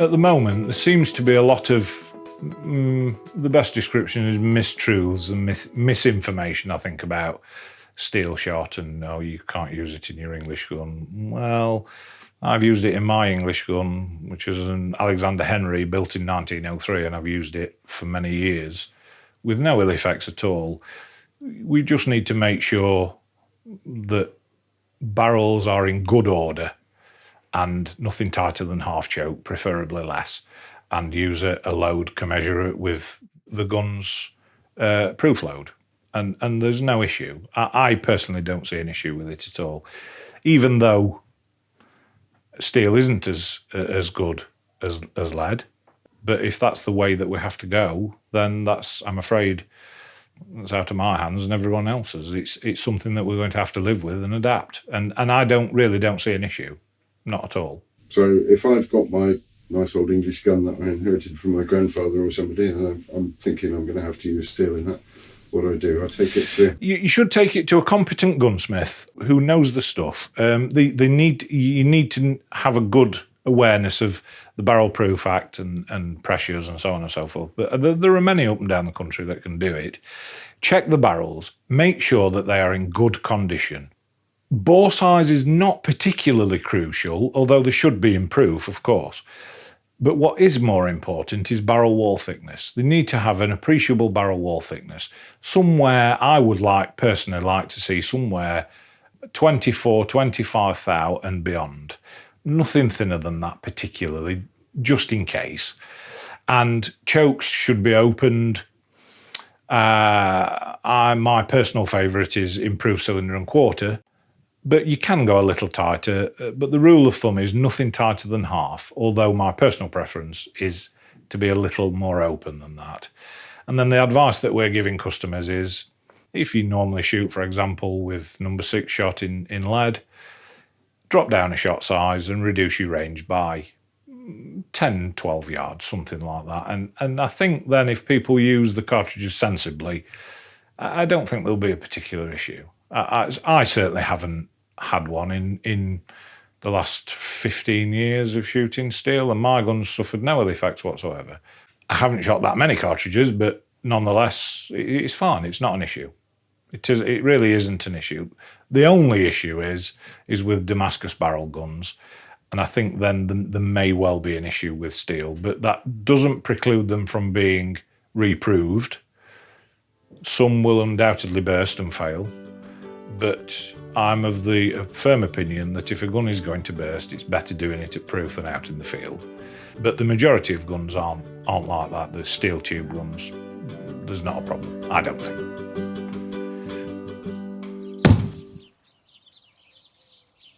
At the moment, there seems to be a lot of, the best description is mistruths and misinformation, I think, about steel shot and, oh, you can't use it in your English gun. Well, I've used it in my English gun, which is an Alexander Henry built in 1903, and I've used it for many years with no ill effects at all. We just need to make sure that barrels are in good order and nothing tighter than half choke, preferably less, and use a load commensurate with the gun's proof load. And there's no issue. I personally don't see an issue with it at all, even though steel isn't as good as lead. But if that's the way that we have to go, then that's, I'm afraid, it's out of my hands and everyone else's. It's something that we're going to have to live with and adapt. And I don't see an issue, not at all. So if I've got my nice old English gun that I inherited from my grandfather or somebody, and I'm thinking I'm going to have to use steel in that, what do? I take it to... You should take it to a competent gunsmith who knows the stuff. You need to have a good awareness of the Barrel Proof Act and pressures and so on and so forth. But there are many up and down the country that can do it. Check the barrels. Make sure that they are in good condition. Bore size is not particularly crucial, although there should be in proof, of course. But what is more important is barrel wall thickness. They need to have an appreciable barrel wall thickness. Somewhere, I would personally like to see somewhere 24, 25 thou and beyond. Nothing thinner than that particularly, just in case. And chokes should be opened. My personal favourite is improved cylinder and quarter. But you can go a little tighter, but the rule of thumb is nothing tighter than half, although my personal preference is to be a little more open than that. And then the advice that we're giving customers is, if you normally shoot, for example, with number 6 shot in lead, drop down a shot size and reduce your range by 10, 12 yards, something like that. And I think then if people use the cartridges sensibly, I don't think there'll be a particular issue. I certainly haven't had one in the last 15 years of shooting steel, and my gun's suffered no ill effects whatsoever. I haven't shot that many cartridges, but nonetheless, it's fine. It's not an issue. It really isn't an issue. The only issue is with Damascus barrel guns, and I think then there may well be an issue with steel, but that doesn't preclude them from being reproved. Some will undoubtedly burst and fail. But I'm of the firm opinion that if a gun is going to burst, it's better doing it at proof than out in the field. But the majority of guns aren't like that. The steel tube guns, there's not a problem, I don't think.